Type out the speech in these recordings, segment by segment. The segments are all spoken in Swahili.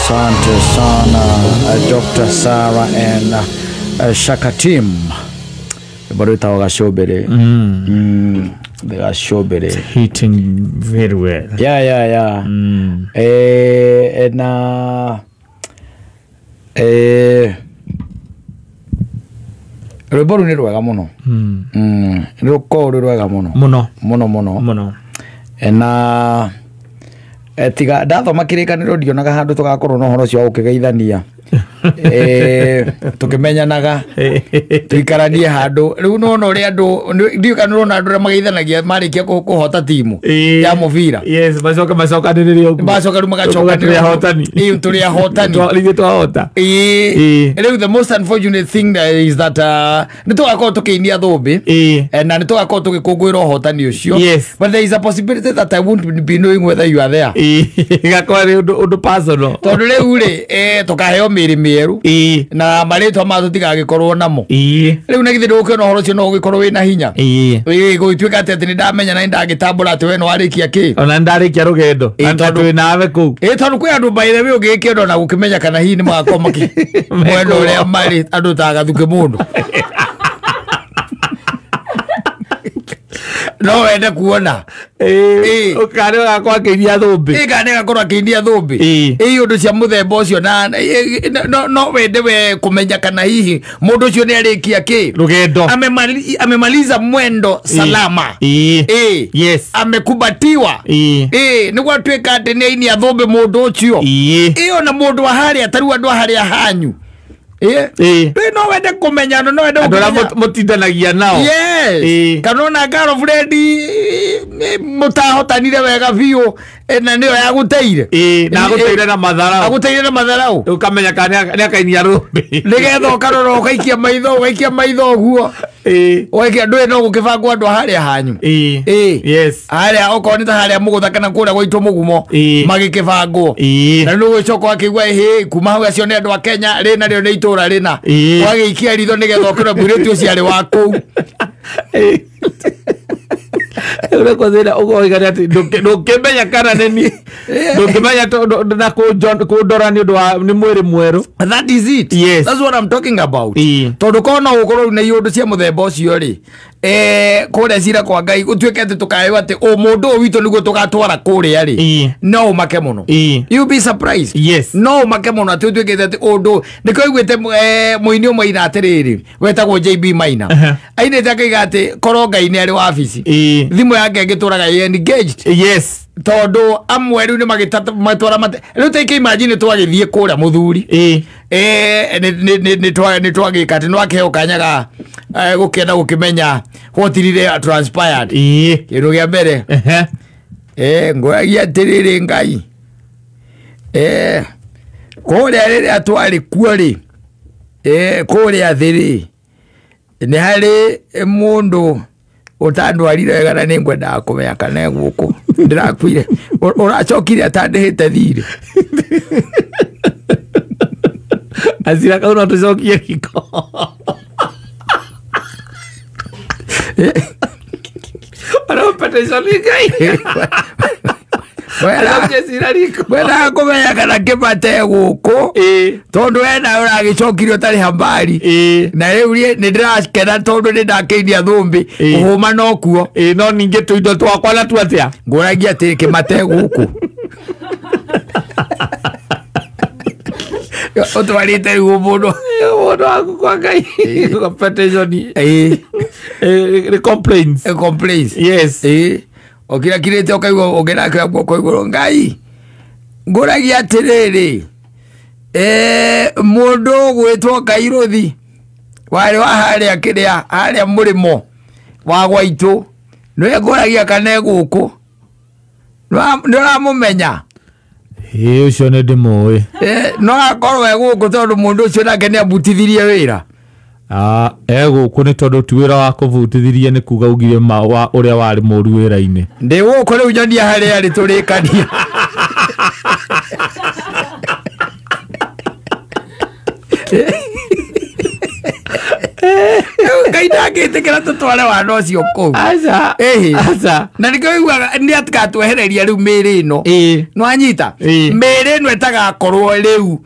Asante sana Dr. Sarah and Shaka team. Bado itawaga showbere. They are showbere. Hitting very well. Yeah. Rwĩmbo rũu nĩ rwega mũno. Rũkoragwo rwĩ rwega mũno. Mũno. Na tiga ndathoma kĩrĩkanĩro ndionaga handũ tũgakorwo na ũhoro ũcio wa gũkĩgeithania. Tukimenyanaga tuikaranie handu riu nona uri andu ndiuka nona andu mageithanagia marikia kuhota timu ya muvira. Yes, macoka niririo riu magacoka turi ahotani rigi twahota. Riu the most unfortunate thing is that nitugakorwo tukiinia thumbi na nitugakorwo tugikungwira uhotani ucio, but there is a possibility that I won't be knowing whether you are there. Igakorwo undu personal tondu riu ri tukaheo miri mieru na maritwa ma tutigagikorwo namo. Riu na githe ndukiona horo cio no gikorwo wina hinya gutwika ati ndamenya na ndagitambura ati we no arikia ki ona ndarikia rugendo tondu nawe ku tondu kwi andu by the way ugikenda na gukimenya kana hihi ni magako maki mwendo uria mari andu tagathuke mundu no wende kuona ukare gakwa kiindia thumbi kane gakorwo kiindia thumbi undu cia muthemba ucio na no wende we kumenya kana hihi mundu ucio ni arikia ki rugendo amemaliza mwendo salama. Yes, amekubatiwa ni gwatwika ati ni ainia thumbi mundu ucio na mundu wa haria taru andu haria hanyu no wende kumenya no wende mutindanagia nao. Yes, kanona girlfriend mutahotanire wega biu na niyo yaguteire na aguteire na matharau ukamenya kana ni akainia rumbi nigetha ukarora ukaikia maitho guo weke ndwe no gukibangwa andu haria hanyu. Yes, haria ukonita haria mugutha kana kuria gwitu mugumo magikibangwo na no gwicoka akigwa kuma hau acio ni andu a Kenya rina rio ni itura rina wagiikia ritho nigetha ukira bureti ucio ari waku urekozera ugoigana ati ndukimenya kana nini ndukimenya na kundora ni undu ni mwiri mweru. That is it. Yes, that's what I'm talking about. Tondu kona ukorwo na iundu cia muthemba ucio ri kuria cira kwa Ngai utweke ati tukaewa ati o mundu witu niguo tugatwara kuria ri no make muno. You be surprised. Yes, no make muno ati utweke ati undu ndikoigwete muini umwe atiriri wetagwo JB Maina aine akaiga ati korwo Ngai ni ari wa office thimu yake ngituraga engaged. Yes, tondu amwe riu ni magitwara mate riu take imagine twagithie kuria muthuri ni twagika ati no akeo kanyaga gukenda gukimenya what really transpired kindu gia mbere ngoragia atiriri Ngai kuria riri atwari kuori kuria thiri ni hari mundu utandwarire wega na ningwenda kumenya kana guku ndirakwire uracokire atandihite thiri azira kauna tucokie kiko ara pete Ngai wena kumenya kana kibate guku tondu wena uragicokire utari hambari na riu ni ndirakena tondu ni ndakeinia thumbi uhuma no kuo no ninge tuindo twakwa na twatia nguragia ati kimate guku utwarite riu mundu aku kwa Ngai competition complaints. Yes, okira kirete okaigwa ogera kwa koigoro Ngai nguragia atiriri mundu gwitwo Kairuthi wari wa haria kiria haria murimo wa gwaitu no nguragia kana guku ndiramumenya ucio ni ndimui no akorwo guku tondu mundu ucio nake ni abutithirie wira guku ni tondu ti wira wa kuvutithiria ni kuga ugire wa uria wari muru wira-ini ndi guku riu nyonia haria ri turikania Ngai Ndagĩtĩkĩra tũtware wana ũcio kũu. Aca. Na nĩkĩiguaga nĩ atikatwehereria rĩu mĩĩrĩ ĩno. Nĩwanyita? Mĩĩrĩ ĩno ĩtagakorwo rĩu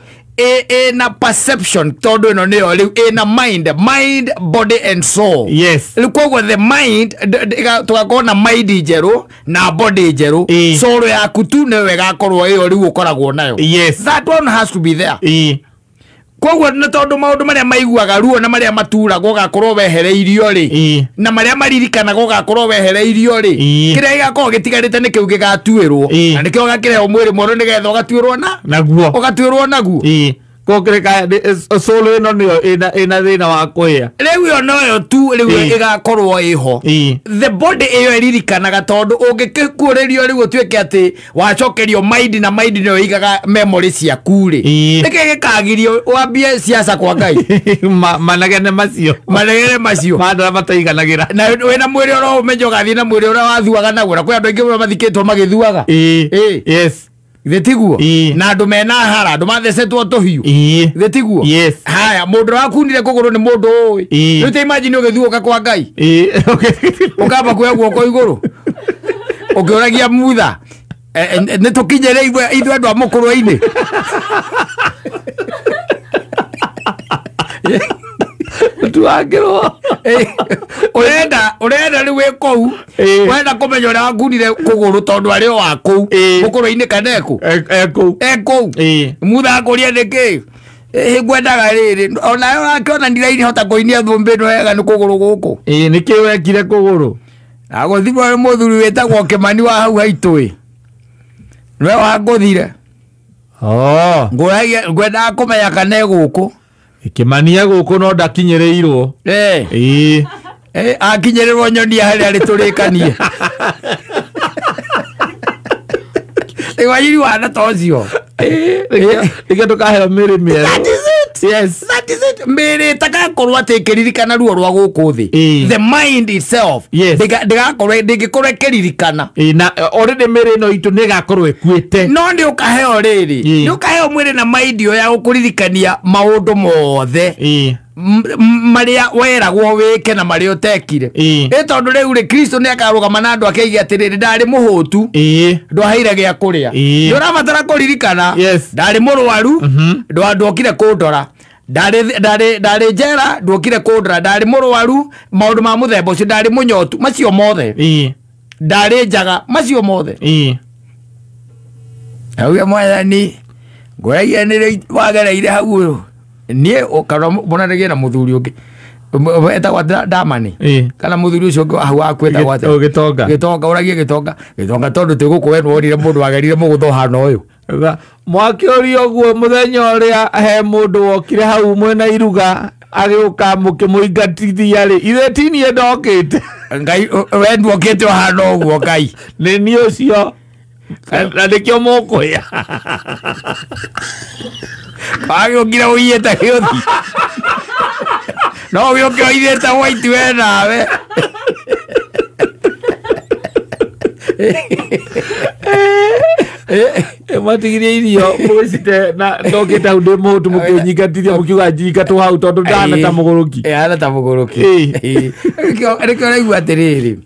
na perception todo ino neo na mind, body and soul. Yes. Kwa the mind tugakorwo na mind njeru na body njeru. Soul yaku tu newe gakorwo iyo riu ukoragwo nayo. Yes. That one has to be there. Kwa na tondu maundu maria maiguaga ruo na maria maturagwo gakorwo wehereirio ri na maria maririkanaga gakorwo wehereirio ri kiria igakorwo gitigarite ni kiu gigatuirwo na nikio gakireo mwiri moro nigetha ugatuirwo naguo ugatuirwo naguo kokireka solo ino niyo ina thina wa kuhia riu yo noyo tu riu igakorwo iho the body iyo iririkanaga tondu ungikikurerio riu tuike ati wacokerio mind na mind niyo igaga memory cia kuri nike gikagirio wambie siasa kwa Ngai managene macio madara mataiganagira na wena mwiri oro umenyo gathi na mwiri ora wathuaga naguo na kwi andu aingi mathikitwo magithuaga yes Gethiguo na andu mena hara andu mathecetwo tuhiu Gethiguo haya mundu wakunire kuguru ni mundu oi riu te imagine ugithuoka kwa Ngai ukamba kuya guoko iguru ukioragia mutha ne tukinyere ithu andu amukuru-ini tuagirwo urenda riu kou wenda kumenya uria wakunire kuguru tondu ari wa kou mukuru-ini kaneku ekou mutha akuria niki ngwendaga riri onayo akiona ndirahota kuinia thumbi ino wega ni kuguru guku niki wekire kuguru aguthirwo muthuri wetagwo Kimani wa hau haitui niwe wanguthire ngwendaga kumenya kana guku Kimania guku no ndakinyereirwo akinyererwo nyonia hari ari turikanie wayiri wana tocio ike tukaheo mĩrĩ mĩerũ. That is it. Yes. That is it. Mĩrĩ ĩtagakorwo atĩ ĩkĩririkana ruo rwa gũkũ thĩ. The mind itself. Yes. Ndĩgakorwo ĩkĩririkana. Na already mĩrĩ ĩno itũ nĩ ĩgakorwo ĩkuĩte. No nĩ ũkaheo rĩrĩ. Nĩ ũkaheo mwĩrĩ na mind ĩyo ya gũkũririkania maũndũ mothe. Maria weragwo weke na maria utekire tondu riu ri Kristo ni akarugama na andu akeigia atiriri ndari muhutu ndwaheire gia kuria ni urabatara kuririkana ndari murwaru ndwokire kundora ndari njera ndwokire kundora ndari murwaru maundu ma muthemba ucio ndari munyotu macio mothe ndari njaga macio mothe auya mwathani ngoyagia ni wagereire hau nie okara bonarege na muthuri ungi etagwa Damani kana muthuri ucio ahu akweta gwate gitonga uragie gitonga tondu tigukwendwo orire mundu agerire mugutho hana uyu mwakiorio guo muthenya uria he mundu wokire hau mwena Iruga agiuka mukimuingatithia ri ithe tinie ndokite Ngai wendwo kete hana uguo Ngai ni ni ucio ndikio mukuya Pagio gira uyeta hiyothi no vio que uyeta white we nawe matigirie irio mucite na ndokita unde mutu mukinyingatithia mukiuga njinga tu hau tondu ndana ta muguruki ana ta muguruki reke raigua atiriri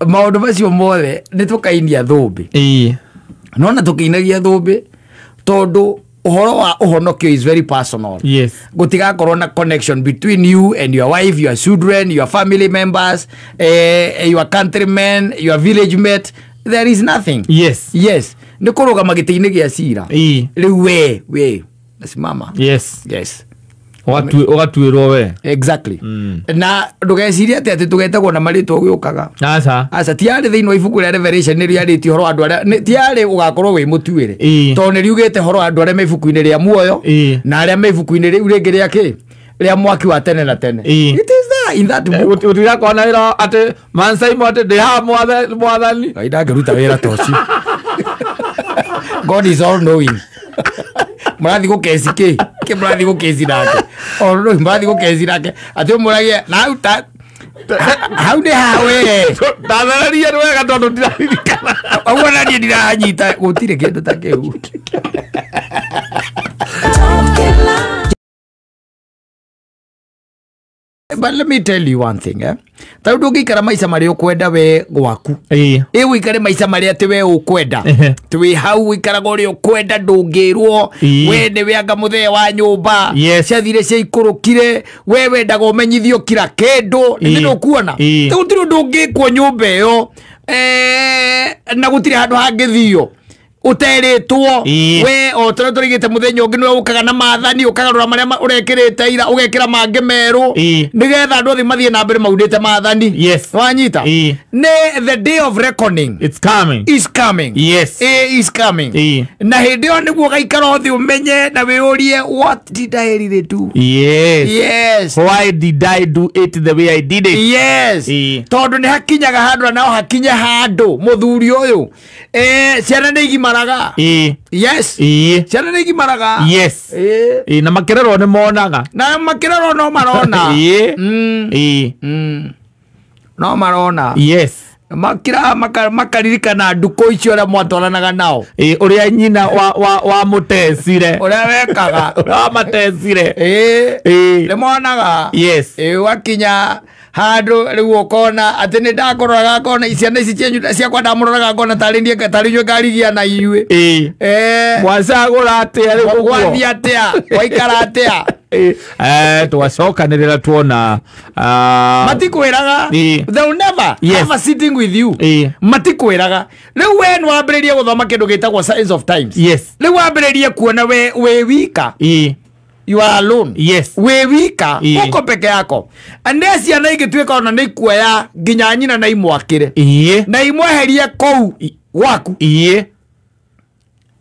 maundu macio mothe ni tukainia thumbi nona tukiinagia thumbi tondu uhoro wa uhonokio is very personal. Yes. Gutigakorwo na connection between you and your wife, your children, your family members, your countrymen, your village mate. There is nothing. Yes. Yes. Nikuruga magiti-ini gia cira. Riu we simama. Yes. Yes. Ogatuirwo we. Exactly. Na ndugeciria ati tugetagwo na maritwo giukaga. Aca tiari thiini wa ibuku ria Revelation ni riariti horo andu aria tiari ugakorwo wi mutuire. To ni riugite horo andu aria me ibuku-ini ria muoyo na aria me ibuku-ini riu ringi ria ki ria mwaki wa tene na tene. It is there in that book. Utigakona ira ati Mansai mote de ha mwathani. Kaida ngeruta wira toci. God is all knowing. Murathi gukeci ki murathi gukeci nake oro murathi gukeci nake ati muragie na uta how de hawe ndararia wega tondu ndiraririkana awana ndiranyita gutire kindu ta kiu But let me tell you one thing, tau ndungikara maica mari ukwenda we gwaku. Wikare maica mari ati we ukwenda. Twi hau wikaraga uri ukwenda ndungirwo. We ni we anga muthee wa nyumba. Ciathire cia ikurukire. We wendaga umenyithio kira kindu. Ni ndukuona. Tau tiri ndungikwo nyumba iyo. Na gutire handu hangithio. Uteretwo we o tore turigite muthenya ungi nwe ukaga na maathani ukagarura maria urekirite ira ugekira mange meru nigetha andu othi mathie na mbere maudite maathani wanyita ne the day of reckoning it's coming yes is coming na hindi yo niguo gaikara othi umenye na wiurie what did I really do yes why did I do it the way I did it yes tondu ni hakinyaga handu na hakinya handu muthuri uyu ciana ni igimaraga yes ciana ni igimaraga yes na makerero ni monaga na makerero no marona no marona yes makira makaririkana nduko icio ria mwatwaranaga nao uria nyina wa mutesire uria wekaga wa matesire ni monaga yes wakinya handu riu ukona ati ni ndakoraga kona ciana ici cienyu ciakwa ndamuroraga kona tarinyo ngarigia na inyue mwacagura atia riu gwathi atia waikara atia twacokanirira tuona matikwiraga they'll never have a sitting with you matikwiraga riu we ni wambiririe guthoma kindu gitagwo Signs of Times riu wambiririe kuona we wika you are alone we wika uko peke yako ande ciana igituika ona ni kuoya nginya nyina na imwakire na imweherie kou waku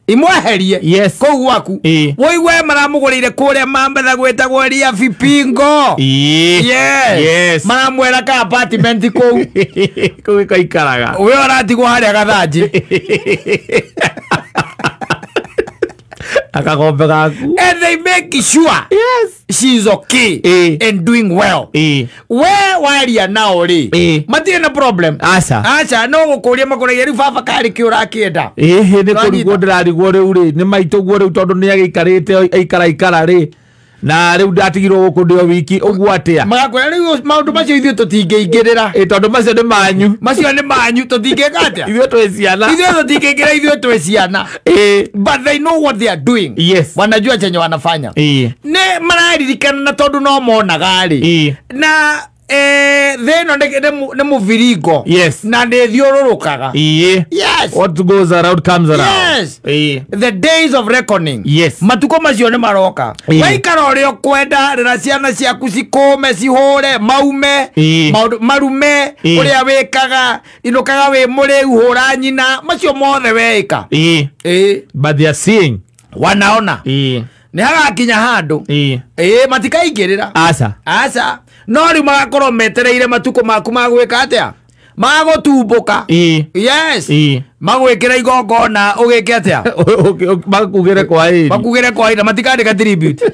imweherie kou waku woigwe maramugurire kuria mambetha gwetagwo ria Vipingo yes maramwera ka apartment kou kou kaikaraga we oratigwo haria gathanji akagombe gaku and they make sure she's okay and doing well we waria nao ri matire na problem acha no gukuria makuragia ri baba kari ki urakienda ni kurigwo ndirarigwo riu ri ni maitugwo riu tondu ni agikarite aikara ri na riu ndatigirwo guku ndio wiki uguo atia magakwira riu maundu macio ithuĩ tũtingĩingĩrĩra tondu macio ni manyu tũtingĩka atia ithuĩ twĩ ciana ithuĩ tũtingĩingĩra ithuĩ twĩ ciana but they know what they are doing wanajua chenye wanafanya ne mararirikana na tondu no monaga ri na theno ne muviringo na ne thiururukaga what goes around comes around the days of reckoning matuko macio ni maroka waikara uri kwenda rira ciana ciaku cikume cihure maume marume uria wikaga inukaga wi muriu hura nyina macio mothe weika but they are seeing wanaona ni hagakinya handu matikaingirira aca no riu magakorwo metereire matuko maku magwika atia magutumbuka magwikira igongona ugike atia makugire kwa iri matikandika tribute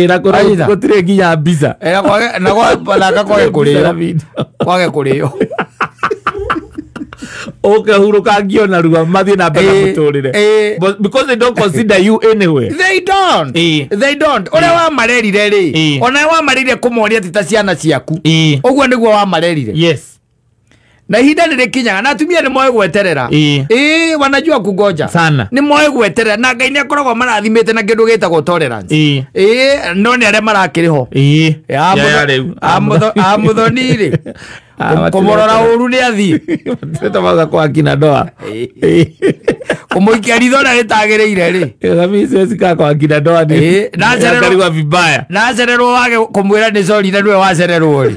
na gutire nginya mbica na kwage kurio okay huruka ngiona ruwa mathie na mbere muturire because they don't consider you anyway they don't ora wa marerire ri ona wa marerire kumoria tita ciana ciaku uguo niguo wa marerire na ihinda ni rikinyaga na atumia ni moe gweterera wanajua kungoja sana ni moe gweterera na Ngai ni akoragwo marathimite na kindu gitagwo tolerance no ni aria marakiriho amuthoni ri kumurora uru ni athii tutabaga kwa kina ndoa kumuikia ritho na ritagireire ri kamisi sika kwa kina ndoa ni nacererwa vibaya nacererwo wage kumwira ni sorry na niwe wacererwo ri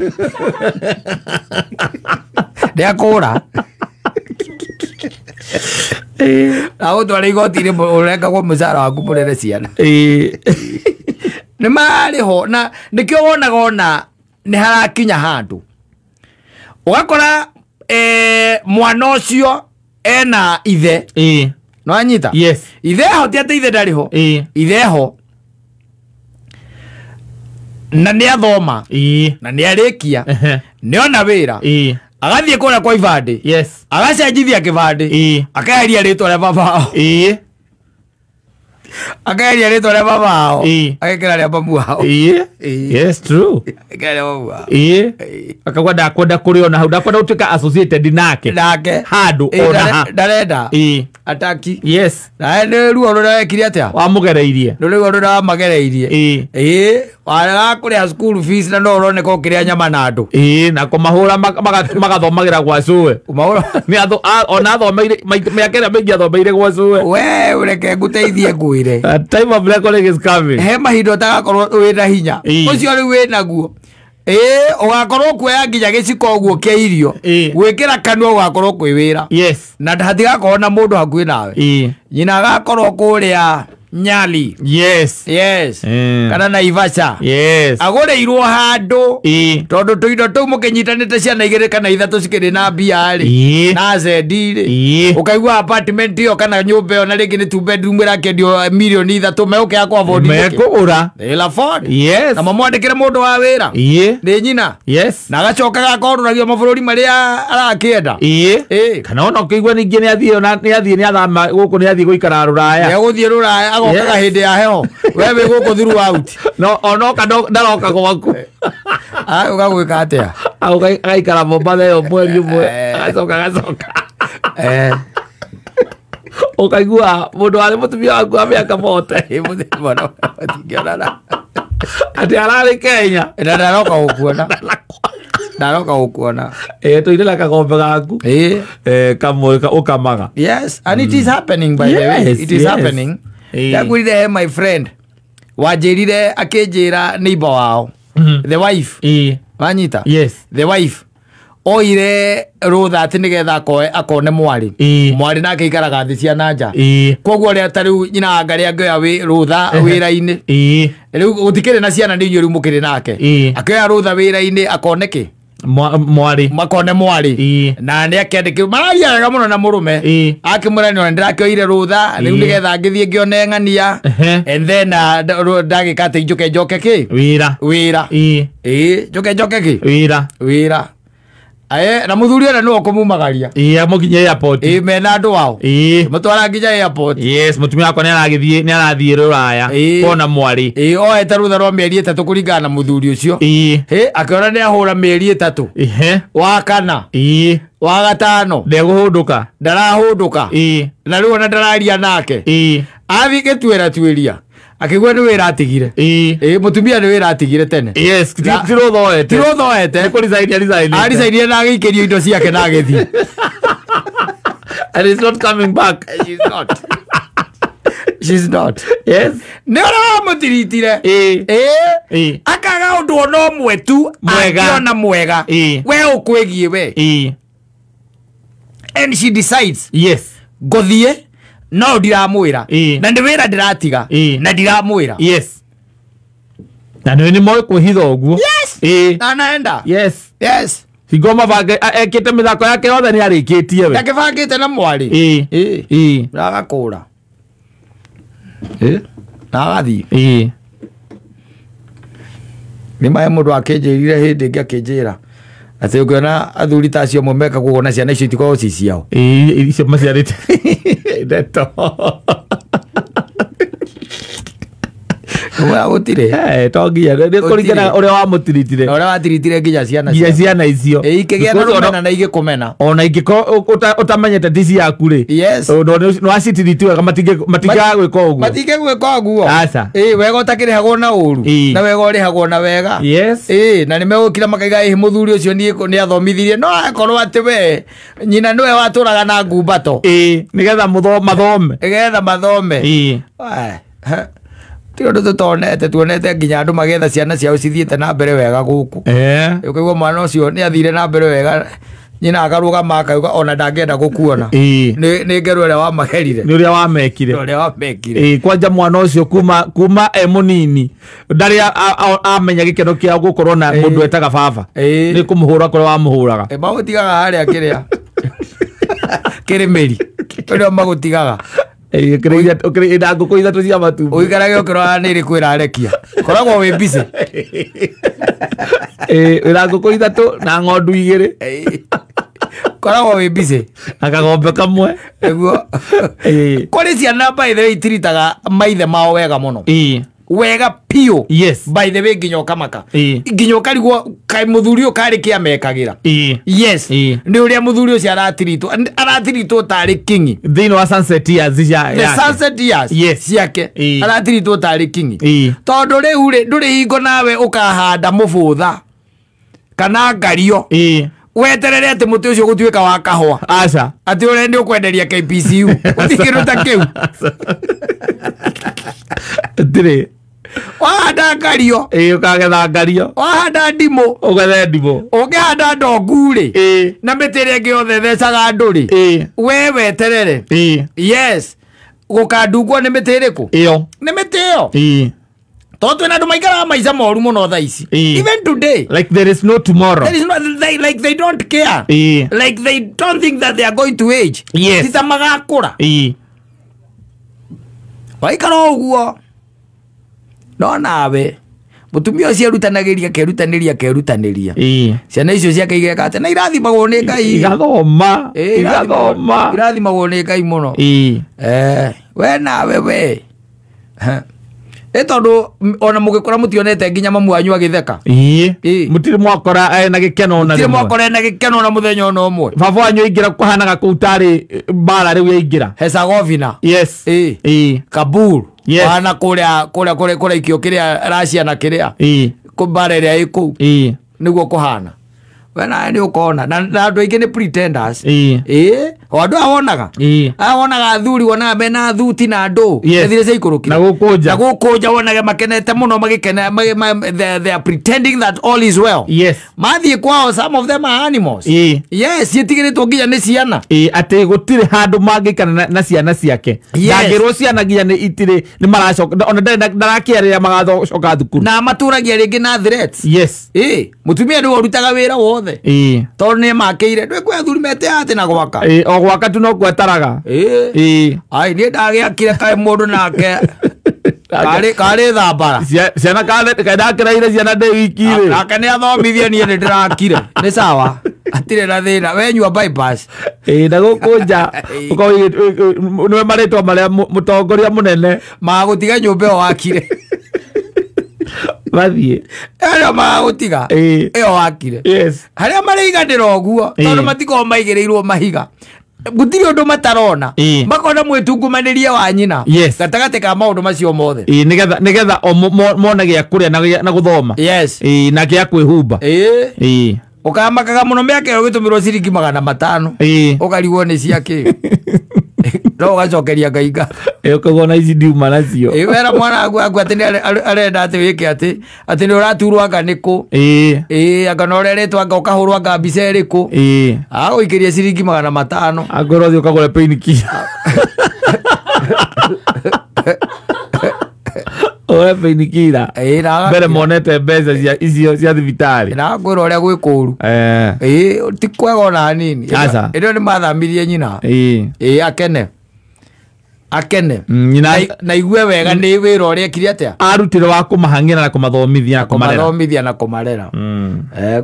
ndiakura au twari igoti-inĩ ũrengagwo mũcara waku mũrere ciana nĩ marĩho na nĩkĩo wonaga ona nĩ harakinya handũ ũgakora mwana ũcio ena ithe no anyita ithe ho ti atĩ ithe ndarĩ ho ithe ho na nĩ athoma na nĩ arĩkia nĩ ona wĩra agathie kura kwa ibande agacenjithia kibande akaheria ritwa ria baba Akaeria rĩtwa rĩa baba wao. Agekĩra rĩa babu wao. Yes, true. Agekĩra rĩa babu wao. Akauga ndakwenda kũrĩona hau, ndakwenda gũtuĩka associated nake. Handũ ona ha. Ndarenda. Ataki. Yes. Na nĩ ruo rũrekire atĩa? Wamũgereirie. Ruo rũramagereirie. Waraga kũrĩa school fees na no ũroneka ũkĩrĩa nyama na andũ. Na kũmahũra magathomagĩra gwa cũwe. Nĩ ona athomeire mĩaka ĩrĩa mĩingĩ athomeire gwa cũwe. We ũreke ngũteithie ngwĩre. Time of reckoning is coming. He mahinda ũtagakorwo wĩna hinya. Ũcio rĩu wĩnaguo. Ugakorwo kuoya nginya gĩciko ũguo kĩa irio. Gwĩkĩra kanua ũgakorwo kwĩ wĩra. Yes. Na hatigakorwo na mũndũ hakuhĩ nawe. Nyina agakorwo kũrĩa Nyali. Yes. Yes. Kana Naivasha. Yes. Agũrĩirwo handũ. Tondũ tũindo tũu mũkĩnyitanĩte ciana 2 kana 3 cikĩrĩ na mbia rĩ. Na zendi rĩ. Ũkaigua apartment ĩyo kana nyũmba ĩyo na rĩngĩ nĩ 2 bedroom ĩrakĩendio milioni 3 meuke yakwa afford. Mekũgũra. They'll afford. Yes. Na mamwandĩkĩre mũndũ wa wĩra. Nĩ nyina. Yes. Na agacokaga akorũragio mabũrũri marĩa arakĩenda. Kana ona ũkĩigua ningĩ nĩ athama gũkũ nĩ athiĩ gũikara Rũraya. Nĩ gũthiĩ Rũraya agokaga hĩndĩ ya heho. Wewe gũkũ throughout. No onoka ndaroka gwaku. Ũgagwĩka atĩa? Agaikara Mombasa ĩyo mweri ũmwe. Agacoka. Ũkaigua mũndũ warĩ mũtumia waku wa mĩaka 40. Atĩ ararĩ Kenya. Na ndaroka gũkuona. Ndaroka gũkuona. Tũire na kagombe gaku. Kamwe ũkamaga. Yes, and it is happening by the way. It is happening. Ndagwirire my friend wanjirire akĩnjĩra neighbor wao, the wife. Wanyita? Yes. The wife oire rũtha atĩ nĩgetha akone mwari nake ikaraga thĩ cia nanja. Koguo rĩa tarĩu nyina ngarĩa ngĩoya rũtha wĩra-inĩ. Rĩu gũtikĩrĩ na ciana nĩ inyuĩ rĩu mũkĩrĩ nake. Akĩoya rũtha wĩra-inĩ akoneke makone mwari na nĩ akĩandĩkĩrwo marariaga mũno na mũrũme akĩmwĩra nĩ ndĩrakĩoire rũtha rĩu nĩgetha ngĩthiĩ ngĩone ng'ania and then ndagĩka atĩ njoke kĩ wĩra njoke kĩ wĩra na mũthuri ũrĩa nĩwe ũkũmumagaria mũkinye airport mena andũ wao mũtwara nginya airport. Yes, mũtumia wakwa nĩ arathiĩ Rũraya kuona mwari oete rũtha rwa mĩeri 3 kũringana na mũthuri ũcio akĩona nĩ ahũra mĩeri 3 wa kana wa gatano ndegũhũndũka ndarahũndũka na rĩu ona ndararia nake athiĩ gĩtuĩra akĩgwa nĩ wĩra atigire mũtumia nĩ wĩra atigire tene. Yes, tirũthoete nĩ kũrisainia na agĩikĩrio indo ciake na agĩthiĩ. And it's not coming back. She's not. Yes. Nĩ ũramũtiritire akaga ũndũ ona ũmwe tu angĩona mwega we ũkwĩgie we. And she decides ngũthiĩ no ndiramwĩra na nĩ wĩra ndĩratiga na ndiramwĩra. Yes. Na nĩ moĩ kwĩhitha ũguo. Yes. Anaenda. Yes. Hingoma bange ekĩte mĩthako yake yothe nĩ arĩkĩtie we. Ndakĩbangĩte na mwari. Na agakũra. Na agathiĩ. Nĩ mahe mũndũ akĩnjĩrire hĩndĩ ĩngĩ akĩnjĩra atĩ ũngĩona athuri ta acio meka kũgwo na ciana icio itikoragwo ci ciao. Icio maciarĩte ndeto. Gũtirĩ tonginya kũringana ũrĩa wamũtiritire ũrĩa watiritire nginya ciana icio ikĩgĩa na rũmena na igĩkũmena ona ingĩkorwo ũtamenyete tici yaku rĩ nĩ wacitiriti wega matingĩaga gwĩka ũguo matingĩgwĩka ũguo wega ũtakĩrĩhagwo na ũru na wega ũrĩhagwo na wega na nĩ megũkira makaiga mũthuri ũcio nĩ athomithirie no akorwo atĩ we nyina nĩwe watũraga na ngumbato nĩgetha mathome Tio ndo tuonete nginya andu magetha ciana ciao cithiĩte na mbere wega gũkũ. Ũkaigua mwana ũcio nĩ athire na mbere wega nyina akarũgama akauga ona ndangĩenda gũkuona. Nĩ ngero ĩrĩa wamaherire. Nĩ ũrĩa wamekire. Kwanja mwana ũcio kuma mũnini ndarĩ amenya gĩkeno kĩa gũkorwo na mũndũ etaga baba. Nĩ kũmũhũra kũrĩa wamũhũraga. Magũtigaga harĩa kĩrĩa kĩrĩmĩri. Ũrĩa magũtigaga. Ina ngũkũ ithatũ cia matumbĩ ũikarage ũkĩrora nĩ ĩrĩkũ ĩrarekia koragwo wĩ busy ina ngũkũ ithatũ na ng'ondu 2 koragwo wi busy akagombe kamwe eguo kore ciana by the way itiritaga maithe mao wega muno wega pio yes by the way nginyo kamaka nginyo karigwo kai muthuri ukari kia mekagira yes ndi uria muthuri ucio aratiritwo tari king thino wa sunset years ya the sunset years ciake aratiritwo tari king tondu riu ri nduri hingo nawe ukahanda mubutha kana ngario weterere ati muti ucio gutuika wa kahwa aca ati urendi ukwenderia KPCU utikiruta kiu dire wahanda ngario ukagetha ngario wahanda ndimo ugethe ndimo ukihanda ndonguri na mitire ngi othe thecaga nduri we weterere yes gukandungwo ni mitiriku iyo ni mitio Toto na dumaikara maisha moru muno tha ici even today like there is no tomorrow there is no they don't care like they don't think that they are going to age yes tita magakura waikara uguo no nawe mutumia ucio rutanagiria kerutaniria ciana icio ciake igeka na irathimagwo ni Ngai irathimagwo ni Ngai muno we nawe we tondu ona mugikora mutionete nginya mamu wanyu agitheka mutiri mwakora na gikeno na mutiri mwakora na gikeno na muthenya ona umwe baba wanyu ingira kuhanaga kutari bara riu yaingira Herzegovina yes Kabul ana kuria ikio kiria Russia na kiria kubara ria iku niguo kuhana wena ni ukona na andu aingi ni pretenders andu ahonaga athuri wona mena thuti na andu ethire cia ikurukira na gukunja wonage makenete muno magikena they are pretending that all is well yes mathie kwao some of them are animals yes yetigiritwo nginya ni ciana ati gutire handu mangikana na ciana ciake ndagirwo ciana nginya ni itire ni maracoka ona ndarakiarira magathoka thukuru na maturagia ringi na threats yes mutumia ni urutaga wira wothe tondu ni makeire ndwe kwa thuri mete ati na gwaka o gwaka tu no kwetaraga ai ni ndagiakire kai mundu nake kare thambara ciana kadakiraire ciana de wikire nake ni athomithie nie ni ndirakire ni sawa atire na thina wenyua bypass na gukunja niwe maritwa maria mutongoria munene magutiga nyumba o wakire bathie era magutiga iyo wakire yes haria mariganira oguo tondu matiko maigirirwo mahiga gutiri undu matarona makona mwitungumaniria wa nyina gatagate ka maundu macio mothe nigetha mona gia kuria na guthoma yes na gia kwihumba ukamakaga muno miaka ugitumirwo ciringi 500 ukarigwo ni ciake no ugacokeria Ngaiga ukagona ici ndiuma nacio wera mwana aku ati arenda ati wike ati ni uraturwo anga niku anga no reretwo anga ukahurwo anga mbica iriku uikiria ciringi 500 angoro thio kagure painkiller oe painkiller mbere monete mbeca icio cia thibitari na ngwira uria gwi kuru ti kwega ona hanini ino ni mathamirie nyina akene na igue wega ni wira uria kiri atia arutire wa kumahangira na kumathomithia na kumarera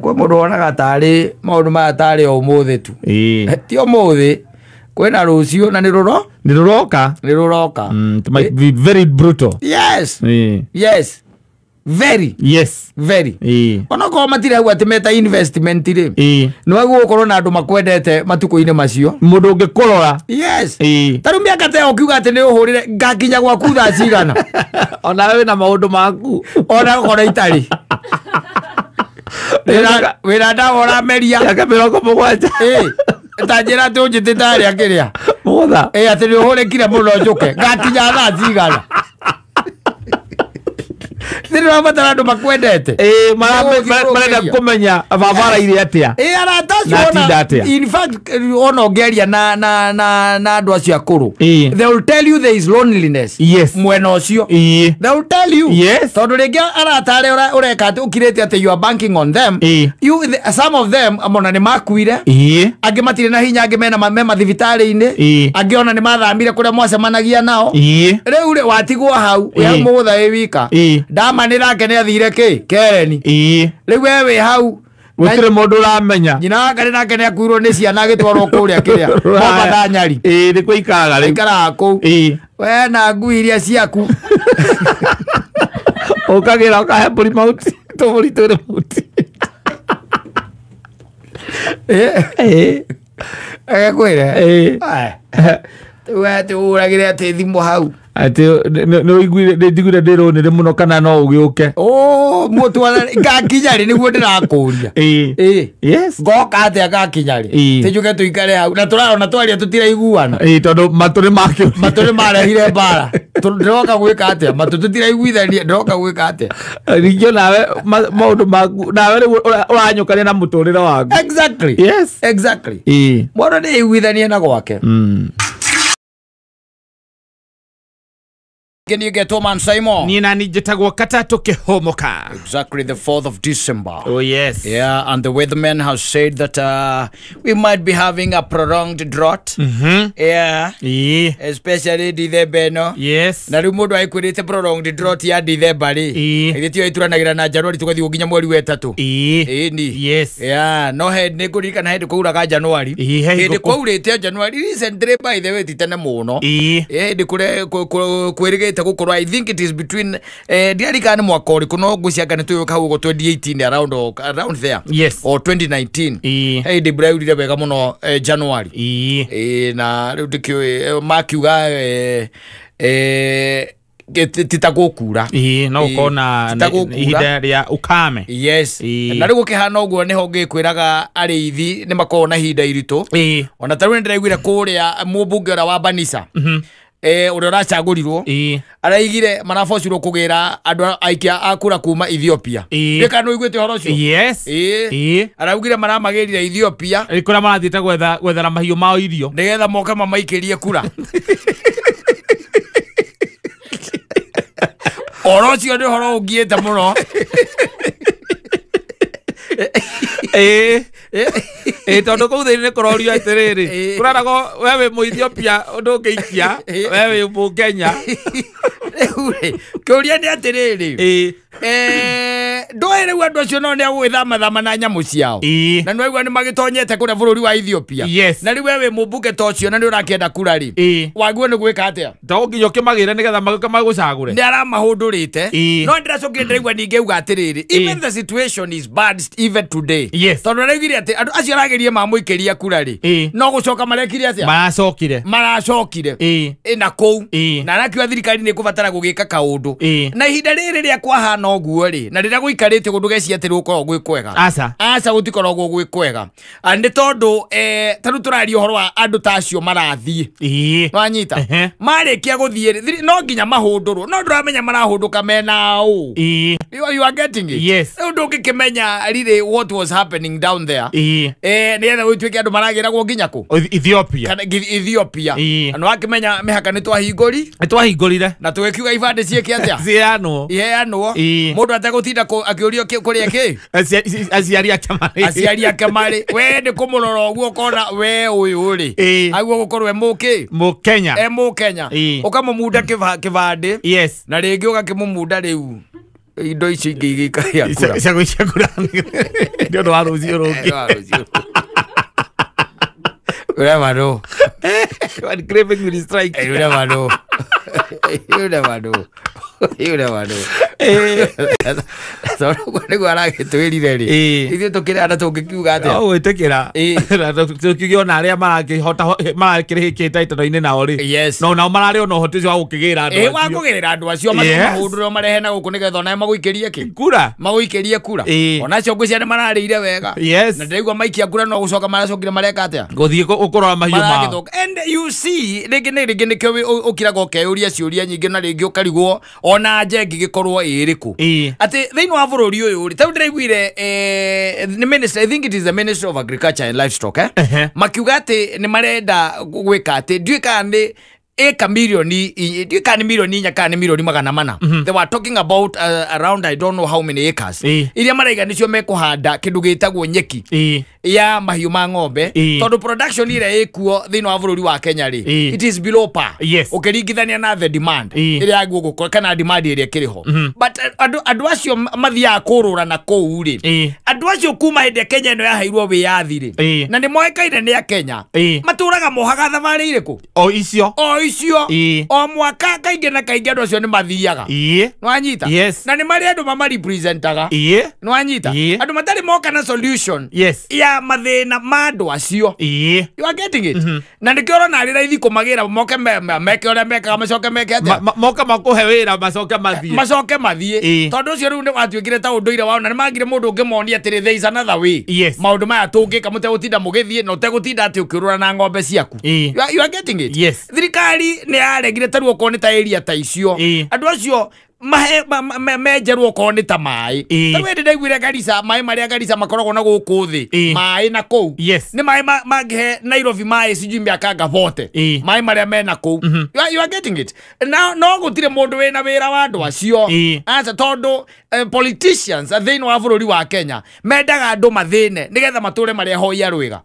kwa mundu onaga tari maundu maya tari o muthi tu ti o muthi kwena rucio na ni ruroka it might be very brutal yes yes very ona ko matire hau ati meta investment ri no wagu ukorwo na andu makwendete matuko-ini macio mundu ungikorora yes tarumia kate okiuga ati ni uhurire ngakinya gwaku tha cigana ona we na maundu maku ona kora itari wira ndagora meria yaka 70 tanjira tu njitite aria kiria mutha ati ni uhurikire muno njuke ngakinya tha cigana Ndio matara andu makwendete marenda kumenya babara ile atia in fact ono geria na andu acio akuru they will tell you there is loneliness mwena ucio they will tell you tondu ringi aratare ureka ati ukirete ati you are banking on them some of them amona ni makuire angi matire na hinya angi mena mathibitari-ini angi ona ni mathamire kuria mwacemanagia nao riu ri watigwo hau ya mutha wika ndama ni rake ni athire ki Kereni riu we hau gutire mundu uramenya nyina ngari nake ne akuirwo ni ciana agitwarwo kuria kiria baba nyari ni ku ikaraga ri ikaraga ku we na ngui iria ciaku ukagira ukahe mburi mauti tuburi turi mauti agakwire we turagire ati thimu hau ati no igwire ndigure ndirone muno kana no ugiuke mutwara ngakinyari niguo ndirakuria yes ngoka ati agakinyari tijuke tuikare hau na turarona twaria tutiraiguana tondu maturi marehire mbara ndiroka gwika ati matu tutiraiguithania ndiroka gwika ati ringio nawe maundu maku nawe uranyukania na muturire waku exactly yes exactly mwana ni iguithania na gwake Can you get man Simon? Nina nijitagwa katatu kehomoka. Exactly the 4th of December. Oh yes. Yeah, and the weatherman has said that we might be having a prolonged drought. Yeah. Especially December. Yes. Na riu mundu aikwirite prolonged drought ya December ri. Igitio ituranagira na January tugathi gukinya mweri wa 3. Ni. Yes. Yeah, no head ni kurika na head kuuraga January. Hindi kwaurite January recently by the way titene muno. Hindi kure kwirigite gukorwa I think it is between diarikani mwaka uri kuno guciangane tuyo kahugo 2018 around there. Yes. Or 2019. Hey de braurire wega muno January. Na riu dikio makiuga titagukura no kona ihinda ria ukame. Yes. Na riu gukihana uguo niho ngikwiraga ariithi ni makona hinda iritu ona taru ndiraiguire kuria mubunge ora wa Banisa uri uracagurirwo araigire marabocirwo kugira andu aikia akura kuma Ethiopia ndika no igwete horo cio. Yes. Araugire maramagirira Ethiopia ikura marathite gwethera mahiu mao irio ndigetha moka mamaikirie kura oro cio ndi horo ungiete muno tondu kuu thiini ni kurorio atiriri kurarago wewe mu Ethiopia undu ngiikia wewe mu Kenya kiuria ni atiriri ndoere wa ndo cio no ni agwithama thama na nyamu ciao na no igwa ni magitonyete kuria bururi wa Ethiopia na ri wewe mumbuge tocio na ni urakenda kura ri waguo ni gwika atia to nginyo kimagire nigetha magucagure ni ara mahundurite no ndiracokire ndirigwa ninge uga atiriri even the situation is bad even today tondu ndigire ati andu acio aragerie mamuikiria kura ri no gucoka marekire atia maracokire na kou na arakiwa thirikari ni kubatara gugika kaundu na ihinda riri ria kwahana uguo ri na rira guikarite gundu geci ati rukorwo gwi kwega aca gutikoragwo gwi kwega andi tondu taru turaria horo wa andu tacio marathie wanyita marikia guthie no nginya mahundurwo no nduramenya marahunduka mena u you are getting it. Yes. Undu ngikimenya really what was happening down there ni etha gwitwike andu maragira gwo nginya ku Ethiopia kana Ethiopia no akimenya mihaka ni twahingurire na tugikiuga ibande cieke atia ciano mundu atagutinda akiurio kuria ki aciari ake mari we ni kumurora uguo kona we uyu ri aguo gukorwe mu Kenya ukamumuda kivande na ringi ugakimumuda riu indo ici ingigikaria kura cia kura ndio ndo warucio rungi ura maro what craving will strike ura maro so kwani gwara gitwirire ri ithu tukire ana tungikiuga atia witikira tukigio na aria marakihota marakirihikite itondo-ini nao ri no nao marari ona uhoti ucio wa gukigira andu acio wa kugirira andu acio mahunduro marehe na guku nigetha ona maguikirie ki kura ona cio ngwiciane mararire wega na ndirigwa maikia kura no gucoka maracokire mareka atia guthie ukurora mahiu mao and you see ringi nikio ukiraga ukeuria ciuria nyingi na ringi ukarigwo ona njengi gikorwo iriku ati thiini wa bururi uyu ri tau ndiraiguire ni minister I think it is the Ministry of Agriculture and Livestock makiuga ati ni marenda gwika ati nduika ni eka milioni milioni nya kana milioni magana mana. They were talking about around I don't know how many acres. Iria maraiga nicio mekuhanda kindu gitagwo nyeki ya mahiu ma ng'ombe tondu production ire ikuo thini wa bururi wa Kenya ri it is below par. Ukiringithania na the demand iria guko kana demand iria kiriho. But andu acio mathia kurura na kou ri andu acio kuma hinde Kenya no yaheirwo wiyathi ri na ni moekaine ni a Kenya maturaga mohaga thavari iriku o icio o mwaka kainge na kainge andu acio ni mathiaga nwanyita na ni mari andu mamaripresentaga nwanyita andu matari moka na solution ya mathina ma andu acio you are getting it na nikio na ri raithi kumagira moke meke ore meka macoke meke atia moka makuhe wira macoke mathie tondu cio riu ni watuikire ta unduire wao na ni magire mundu ungimuonia atiri there is another way maundu maya tungika mutegutinda mugithie no tegutinda ati ukirura na ng'ombe ciaku you are getting it thirikari ni aregire taruo ko ni ta area ta icio andu acio mejerwo ko ni ta mai tawe ndaiguire Garissa mai maria Garissa makoragwo na guku thi mai na kou ni mai maghe Nairobi mai siju miakanga vote mai maria mena kou you are getting it now no gutire mundu wena wira wa andu acio asa tondu politicians they know bururi wa Kenya mendaga andu mathine nigetha mature maria hoya rwiga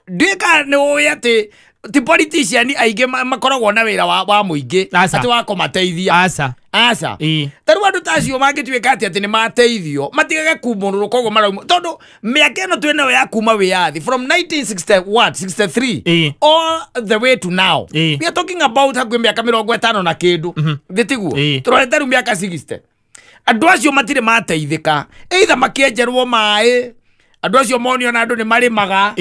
ndika ni oyate ti politician aige makoragwo na wira wa muingi ati wa kumateithia asa taru andu tacio mangituika ati ni mateithio matigage kumururu kogo marauma tondu miaka eno twena ya kuma wiyathi from 1963 all the way to now we are talking about hakwe miaka 50 na kindu thitiguo turorete ru miaka 60 andu acio matire mateithika either makienjerwo mai andu acio monio na andu ni marimaga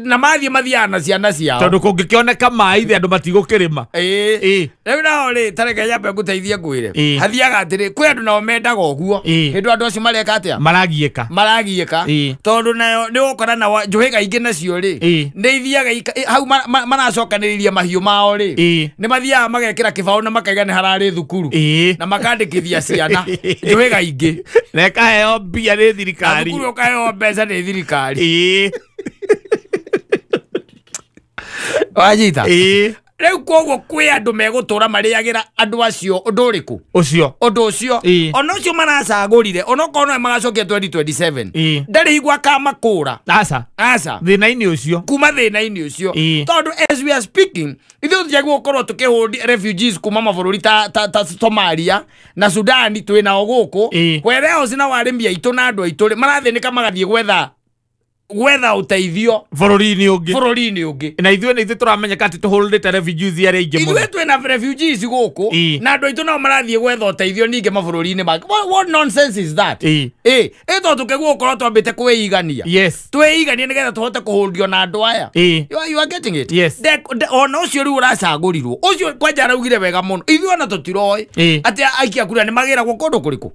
na mathiana ciana ciao tondu kungikioneka mai thi andu matigukirima riu nao ri tareke yambe guteithia ngwire hathiaga atiri kwi andu nao mendaga uguo hindu andu acio mareka atia maragieka tondu nayo ni ukora na njuhiga ingi nacio ri ni ithiaga hau maracokaniriria mahiu mao ri ni mathiaga magekira kibao na makaiga ni harari thukuru na makandikithia ciana njuhiga ingi reka heo mbia ni thirikari thukuru ukaheo mbeca ni thirikari wajita riu koguo kwi andu megutura mariagira andu acio undu uriku ucio ono cio maracagurire ono kono magacokia 2027 ndari igwa kamakura asa thina-ini ucio kuma thina-ini ucio tondu as we are speaking ithu tujagwo korwo tukihundi refugees kuma mabururi ta Somalia na Sudan twina guku kwereo cina warimi aitu na andu aitu marathinika magathie gwetha uteithio bururi-ini ungi na ithuĩ turamenyeka ati tuhuldite refugees aria ingi muno ithuĩ twina refugees guku na andu aitu nao marathie gwetha uteithio ningi mabururi-ini mangĩ what nonsense is that ito tukegwo korwo twambite kwĩigania twĩiganie nigetha tuhote kuhuldio na andu aya you are getting it ona ucio riu uracagurirwo ucio kwanja araugire wega muno ithuĩ ona tutiroi ati aikia kura ni magiragwo kundu kuriku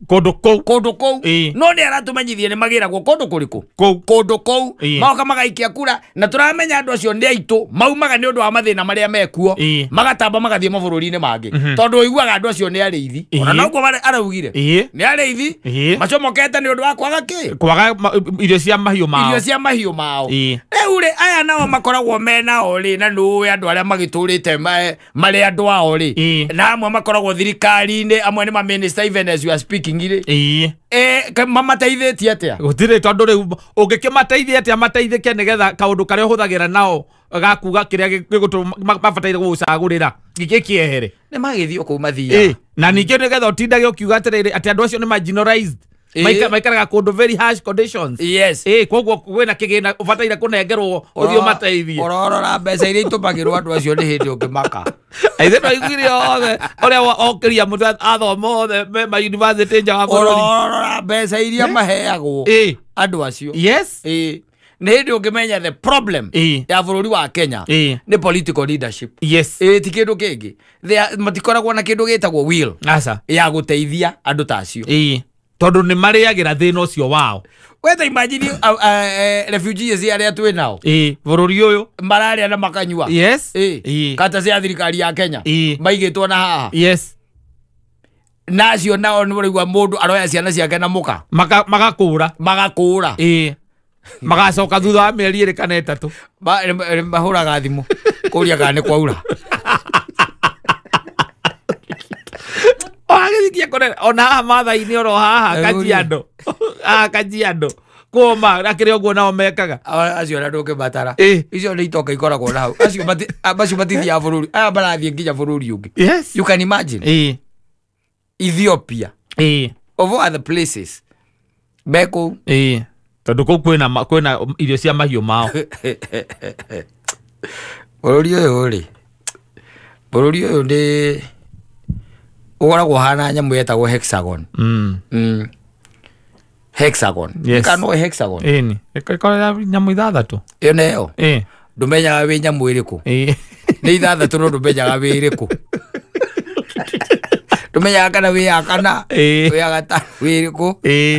kundu kou no ni aratumenyithie ni magiragwo kundu kuriku kundu kou maoka magaikia kura na turamenya andu acio ndi aitu maumaga ni undu wa mathina maria mekuo magatamba magathie mabururi-ini mangi tondu iguaga andu acio ni ariithi ona noguo araugire ni ariithi macomokete ni undu wa kwaga irio cia mahiu mao riu ri aya nao makoragwo menao ri na nui andu aria magiturite mari andu ao ri na amwe makoragwo thirikari-ini amwe ni ma minister even as you are speaking ri mamateithĩtie atia gutire tondu riu ungikimateithia atia mateithike nigetha kaundu karia huthagira nao gakuga kiria mabataire gucagurira gikiehere ni magithio ku mathia na ningĩ nigetha utindage ukiuga atiriri ati andu acio ni marginalized maikaraga kundu very harsh conditions koguo kwina kigina ubataire kunengerwo uthio mateithie ororora mbeca iria itũmagĩrwo andu acio ni hindi ungimaka aithe no igire othe uria okiria mutu athoma othe ma university nja wa bururi ororora mbeca iria maheagwo andu acio ni hindi ungimenya the problem ya bururi wa Kenya ni political leadership ti kindu kingi matikoragwo na kindu gitagwo will ya guteithia andu ta acio tondu ni mariagira thina ucio wao wetha imagine refugees aria twi nao bururi uyu mararia na makanyua kata cia thirikari ya Kenya maigitwo na haha nacio nao ni urigwa mundu aroya ciana ciake na muka magakura magacoka thutha wa mĩeri ĩrĩ kana ĩtatũ mahũraga thimũ kũria kana nĩ kwaura agĩthikia kũnene ona haha Maathai-inĩ oro haha Kajiado kũma akĩrĩ ũguo nao mekaga acio na ndũngĩmatara icio nĩ itoka ikoragwo na hau acio matithiaga bũrũri aya marathiĩ nginya bũrũri ũngĩ. You can imagine Ethiopia of all other places meko tondũ kũu kwĩna irio cia mahiũ mao. Bũrũri ũyũ nĩ ũkoragwo hana nyamũ yetagwo hexagon. Hexagon. Kana hexagon. Ni. Ĩkoragwo nyamũ ithathatũ. Ĩyo nĩyo. Ndũmenyaga wĩ nyamũ ĩrĩkũ. Nĩ ithathatũ no ndũmenyaga wĩ ĩrĩkũ. Ndũmenyaga kana wĩ ya kana, wĩ ya gatano, wĩ ĩrĩkũ.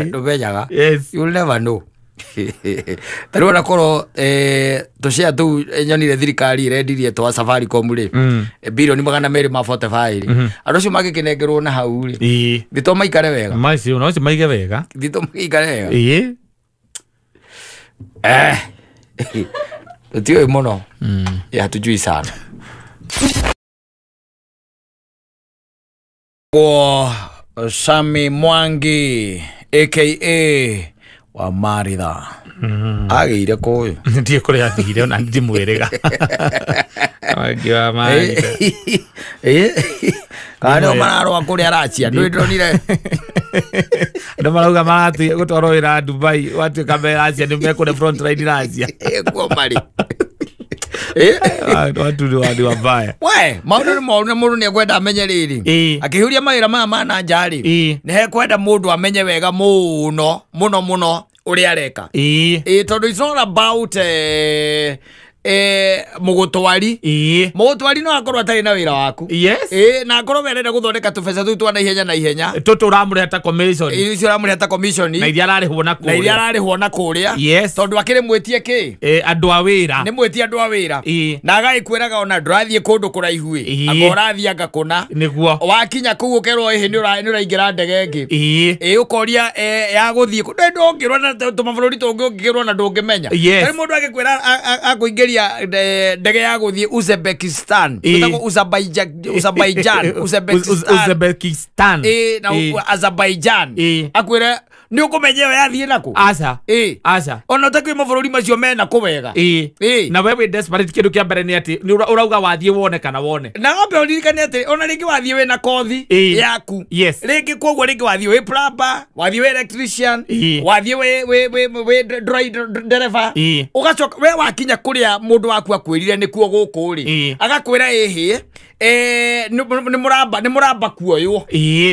Ndũmenyaga. You'll never know. Tarĩu ona korwo tũcĩa tũu nyonire thirikari irendirie twa Safaricom rĩ bilioni 245 andũ acio magĩkĩnengerwo na hau rĩ thito maikare wega macio no maige wega thito maikare wega tutioi mũno hatujui sana kwa Sami Mwangi aka wa Maritha agĩire kũyũ ndiĩ kũrĩa athire ona ndimwĩrĩga Mwangi wa Maritha kana mararwa kũrĩa aracia ndũronire andũ marauga maratu gũtwarwo wĩra Dubai watuĩka me Asia nĩ mekũre front line Asia kuo marĩ watu nĩ wabaya we maũndũ mũndũ nĩ ekwenda amenye rĩrĩ akĩhũria mawĩra maya ma na nja rĩ nĩ hekwenda mũndũ amenye wega mũno ũrĩa areka tondũ it's not about mũgũtwari no akorwo atarĩ na wĩra waku na akorwo merenda gũthondeka tũbeca tũu twa na ihenya tũtũ ũramũrĩha ta commission icio ũramũrĩha ta commission na iria ararĩhwo na kũrĩa tondũ akĩrĩ mwĩtie kĩ andũ a wĩra nĩ mwĩtie andũ a wĩra na agagĩkwĩraga ona ndũrathiĩ kũndũ kũraihu anga ũrathiĩ anga kũna nĩguo wakinya kũu ũkerwo nĩ ũraingĩra ndege ĩngĩ ũkoria ya gũthiĩ ndũngĩrwo na tũmabũrũri tũngĩ ũngĩkĩrwo na ndũngĩmenya tarĩ mũndũ agĩkwĩra akũingĩria ndege ya gũthiĩ Uzbekistan Uzbekistan na Azerbaijan akwĩre nĩ ũkũmenye ĩyo yathiĩ naku aca ona ũtakĩrĩ mabũrũri macio mena kũwega na we wĩ desperate kĩndũ kĩa mbere nĩ atĩ ũrauga wathiĩ wone kana wone na ng'ombe ũririkane atĩ ona rĩngĩ wathiĩ wĩna kothi yaku rĩngĩ koguo rĩngĩ wathiĩ wĩ plumber wathiĩ wĩ electrician wathiĩ wĩ ndereba ũgacoka we wakinya kũrĩa mũndũ waku akwĩrire nĩkuo gũkũ rĩ agakwĩra ĩhĩ nĩ mũramba kuoywo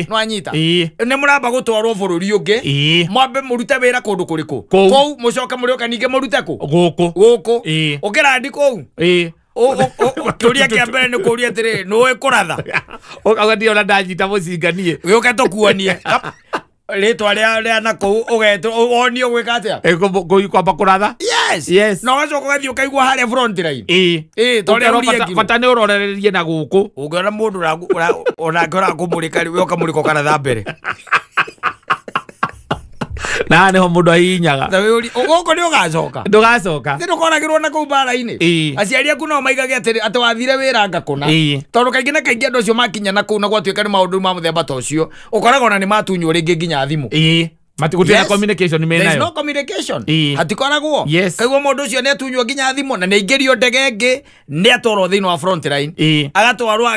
no anyita nĩ mũramba gũtwarwo bũrũri ũngĩ mwambe mũrute wĩra kũndũ kũrĩkũ kũu mũcoka mũrĩoka ningĩ mũrute kũ gũkũ ũkĩrandi kũu kĩũria kĩa mbere nĩ kũria atĩrĩ nĩũĩ kũratha ũkagathiĩ ona ndanyita mũcinganie gĩũke tũkuonie rĩtwa rĩa na kũu ũgetwo gwĩka atĩa kwamba kũratha na ũgacoka ũgathiĩ ũkaigua harĩa front line bata nĩ ũrorererie na gũkũ ũngĩona mũndũ onake ũrakũmũrĩka rĩ ũkamũrĩka ũkaratha mbere na nĩho mũndũ ahihinyaga gũkũ nĩ ũgacoka ndũgacoka ndũkoragĩrwo na kũu mbara-inĩ aciari aku no maigage atĩ wathire wĩra anga kũna tondũ kaingĩ na kaingĩ andũ acio makinya na kũu na gwatuĩka nĩ maũndũ ma mũthemba ta ũcio ũkoraga ona nĩ matunywo rĩngĩ nginya thimũ gũtirĩ communication menayo there is no communication hatikoragwo kaiguo mũndũ ũcio nĩ atunywo nginya thimũ na nĩ aingĩrio ndege ĩngĩ nĩ atwarwo thĩinĩ wa front line agatwarwo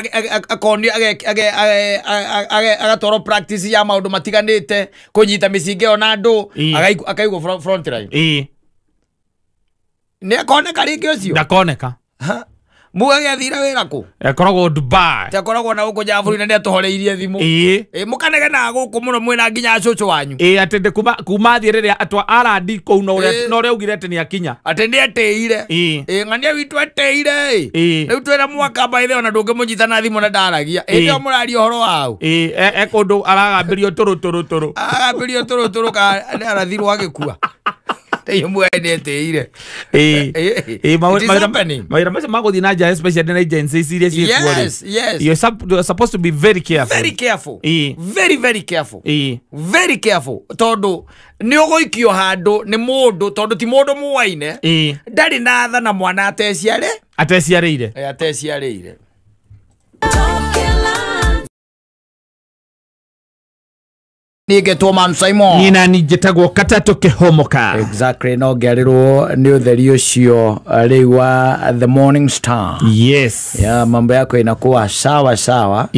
agatwarwo practice ya maũndũ matiganĩte kũnyita mĩcinga ĩyo na andũ akaigwo front line nĩ akoneka rĩngĩ ũcio ndakoneka mugage athire wĩra kũ akoragwo Dubai akoragwo na gũkũ nja bũrũri na nĩ atũhoreirie thimũ mũkanege na gũkũ mũno mwĩna nginya cũcũ wanyu atĩ kuma thiĩ rĩrĩa atwa arandi kũu na ũrĩa augire atĩ nĩ akinya atĩ nĩ atĩire ng'ania witũ atĩire rĩu twĩna mwaka baithe ona ndũngĩmũnyita na thimũ na ndaragia ĩyo mũraria ũhoro wao kũndũ aragambĩrio tũrũ agambĩrio tũrũ arathirwo agĩkua It is yes. You're supposed to be very careful. Very careful. Very careful. Very careful. Todo niogoikio hando ni mundu todo ti mundu muwaine. Ndari na tha na mwana ateciareire. Nige Toman Simon. Nina nijetagwo Katato Kehomoka. Exactly. No geriro ni utheri ucio riwa The Morning Star. Yes. Ya mambo yako inakuwa sawa.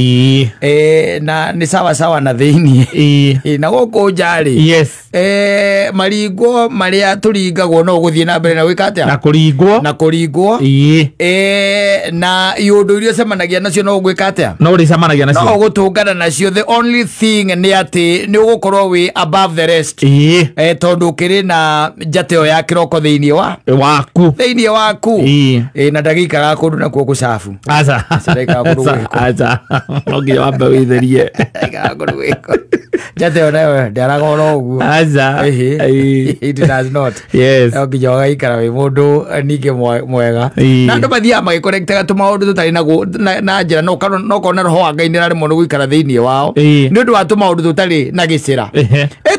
Na ni sawa na thiini. Na goko jari. Yes. Marigo maria turingagwo no guthie na mbere na wikate. Na kuringwo. Na iundu irio semanagia nacio no gwikate. No ri semanagia nacio. No gutungana nacio. The only thing ni ati ni ugukorwo we above the rest. Tondu kiri na jateo ya kiroko thiini waku. Na ndagika ga kundu na kuo gucafu. Aza. Ngi wambe witherie. Jateo nayo ndaragora uguo. Aza. It does not. Yes. Ngi joga ikara we mundu ninge mwega. Na andu bathia magiconnectaga tu maundu tutari na njira no kona roho wa Ngai ni rari muno gwikara thiini wao. Ni undu wa tu maundu tutari na gicira.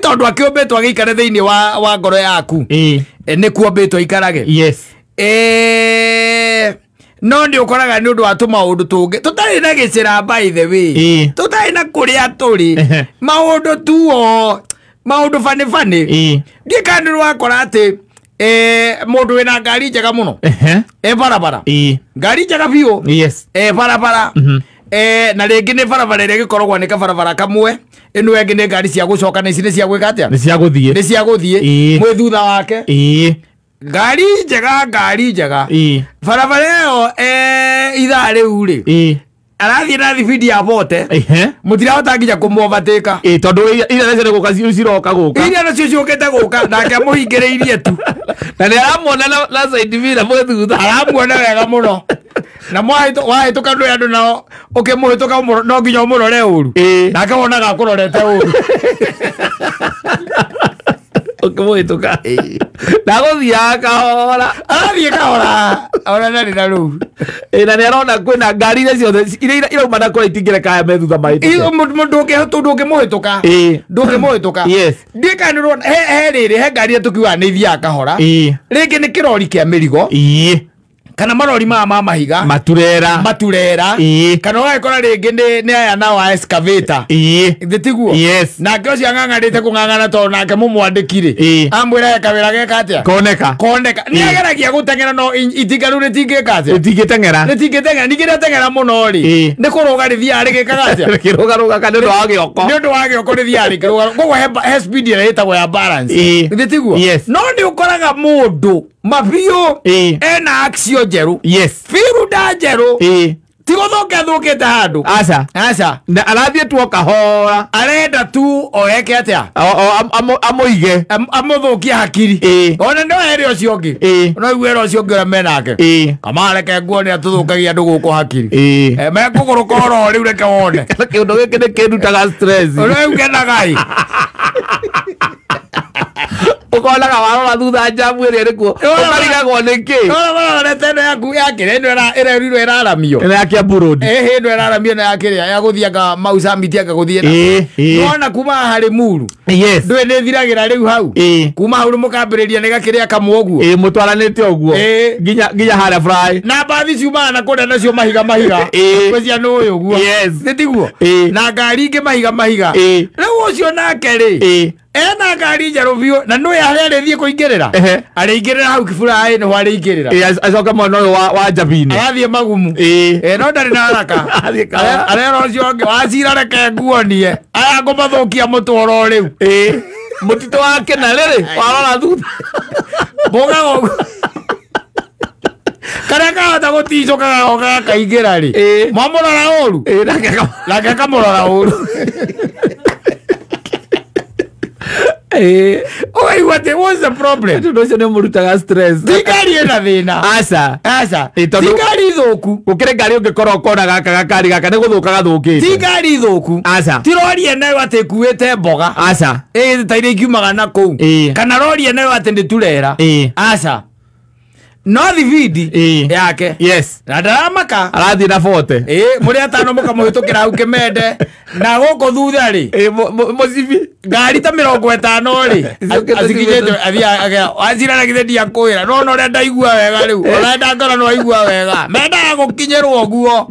Tondu akiumbitwo agikare thiini wa ngoro yaku. Ni kuumbitwo ikarage. Yes. No ndi ukoraga ni undu wa tu maundu tungi tutari na gicira by the way. Tutari na kuria turi. Maundu tuo. Maundu fani. Ndi kandu wakora ati mundu wina ngari njega muno. Barabara. Ngari njega biu. Yes. Barabara. Na ringi ni barabara ria gikoragwo ni kabarabara kamwe. Inu engi ni ngari cia gucoka ni cia gwika atia? Ni cia guthie. Mwe thutha wake. Ngari njega. Barabara iyo ithaa riu ri. Arathie na thibidi ya bote. Mutirahota nginya kumuovateka. Tondu ira nacio guka ciroka guka. Ira nacio ciukite guka nake muhingiriirie tu. Na ni aramuona na side view mwe thutha. Aramuona wega muno. Na wahituka ndu andu nao ukimuhituka no nginya umurore uru. Nake wonaga kurorete uru. Ukimuhituka. Na guthia kahora. Athie kahora. Ona nari na ru. Na ni arona kwina ngari iria ciothe irauma na kura itingire kaya me thutha mahituke. Ndukimuhituka. Ndukimuhituka. Yes. Ndikanirwo he ngari tukiwa ni thia kahora. Ringi ni kirori kia mirigo. Kana marori ma mahiga maturera kana wagikora ringi ni aya na wa excavator thitiguo na ngoci angangarite kungangana to nake mumwandikire amwira kawira geka atia koneka ni ageragia gutengera no itigaru ritingika atia ritingitengera ningire tengera muno ri ni kuruga rithia rigikaga atia kiruga kana ndo wa gioko rithia rikiruga koguo he speed ira itagwo ya balance thitiguo no ni ukoraga mundu mabio ena action jeru firu da jeru tiguthuke handu aca na arathie tu kahora arenda tu oyeke atia amuige amuthukia hakiri ona no ere ucio ngi no igwera ucio ngi menake kamareke nguo ni atuthukagia andu guku hakiri mekũgũrũka oro riu reke wone kiundu giki ni kindutaga stress riu kenagai ukonaga warora thutha jamu iri rikuo ukarigagwo niki ona tendo yaku yakire ndo irerirwo iraramio ina yakia burudi ndo iraramio na yakiria ya guthianga mausa mitianga guthie na ona kuma hari muru ndwe ni thiragira riu hau kuma hau mukambiriria ni gakiria kamwe uguo mutwaranite uguo nginya haria fry na bathi ciuma na kuda nacio mahiga kwecia no uyu uguo nitiguo na ngari ingi mahiga riu ucio nake ri ena ngari njeru biu na no ya arithie kuingirira arĩingĩrĩra hau kibura no arĩingĩrĩra acoka mwana uyu wa njabini arathie magumu no ndarĩ na haraka arera ũcio ũngĩ wacira reke nguonie aya ngũmathukia mũtwaro rĩu mũtitũ wake na rĩrĩ warora thutha mbogaga kare kahota gũticũkaga gokaga kaingĩra rĩ mwamũrora ũru nake akamũrora ũru Wait, what's the problem? Ndo cio nĩ mũrutaga stress. Thigari ĩna thĩna. Aca. Thigari thũku. Gũkĩrĩ ngari ũngĩkorwo ũkona gaka gakari gaka nĩ gũthũka gathũkĩte. Thigari thũku. Aca. Ti rori ĩno atĩ ĩkuĩte mboga. Aca. Ta iria ikiumaga na kũu. Kana rori ĩno atĩ nĩ turera. Aca. No thividi yake. Yes. Na ndaramaka. Arathiĩ na 40. Mũrĩ atano mũkamũhĩtũkĩra hau Kĩmende. Na gũkũ thutha rĩ. Mũcibi. Ngari ta 50 rĩ. Acikinyĩte aciranagia ndiakwĩra. No ũrĩa ndaigua wega rĩu. Ũrenda ngora no aigua wega. Mendaga gũkinyĩrwo ũguo.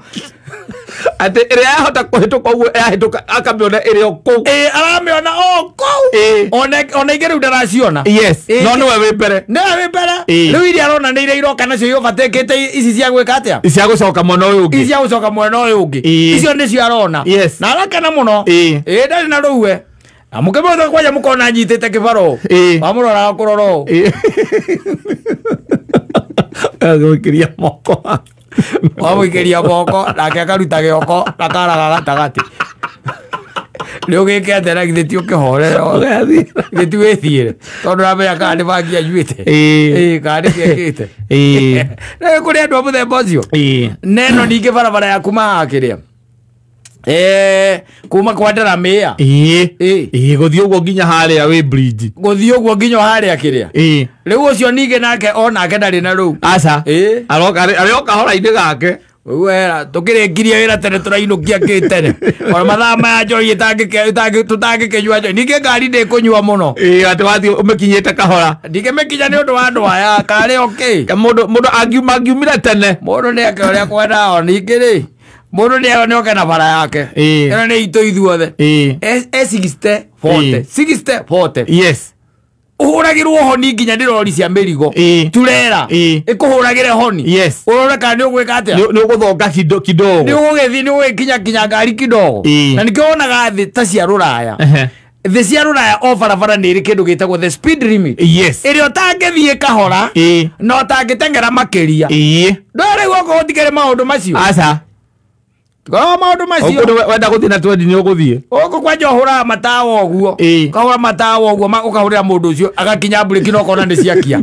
Ati ĩrĩa yahota kũhĩtũka ũguo yahĩtũka akamĩona ĩrĩ o kũu. Aramĩona o kũu. Ona ingĩ rĩu ndaraciona. Yes. No nĩwe wĩ mbere. Nĩwe wĩ mbere. Rĩu iria arona nĩ iria iroka nacio ibatĩkĩte ici cia gwĩka atĩa? Cia gũcoka mwena ũyũ ũngĩ. Cia gũcoka mwena ũyũ ũngĩ. Icio nĩcio arona. Na arakena mũno. Ndarĩ na rũwe. Na mũkĩmũtho kwaja mũkona nyitĩte kĩbaro. Wamũroraga kũrora ũũ. Agũikĩria moko. Wamũikĩria moko nake akaruta gĩoko na karaga gatagatĩ. Rĩu gĩkĩ atĩra githĩ ti ũkĩhorera githĩ ti wĩthiĩre tondũ ramenya kana nĩ bangi anyuĩte kana nĩ gĩkĩte rĩu kũrĩ andũ a mũthemba ũcio neno ningĩ barabara ya kuma haha kĩrĩa kuma kwa Ndaramĩya gũthiĩ ũguo nginya harĩa wĩ bridge gũthiĩ ũguo nginya harĩa kĩrĩa rĩu ũcio ningĩ nake onake ndarĩ na rũu aca arĩoka hora-inĩ gake wera tukĩrĩkirie wĩra tene tũrainũkia kĩtene ona mathaa maya njohi tũtangĩkĩnyua njohi ningĩ ngari ndĩkũnyua mũno atĩ wathiĩ ũmĩkinyĩte kahora ndingĩmĩkinya nĩ ũndũ wa andũ aya karĩ okĩ mũndũ angiumire tene mũndũ nĩake ũrĩa kwendao ningĩ rĩ mũndũ nĩoke na bara yake ĩno nĩ itũ ithuothe 60-40 yes uhuragirwo honi nginya ndirori cia mirigo turera ikuhuragire honi yes urore kana ni ugwika atia ni uguthonga kidogo ni ugithi ni ugikinya ngari kidogo na nikionaga thi ta cia ruraya thi cia ruraya o barabara ni iri kindu gitagwo the speed limit yes iri utangithie kahora no utangitengera makiria ndore goko utigere maundu macio aca Kwa maundu macio wenda guthii na 20 ni uguthie uko kwa johura matawa oguo kahura matawa oguo ukahurira mundu ucio agakinya buriki no kona ni ciakia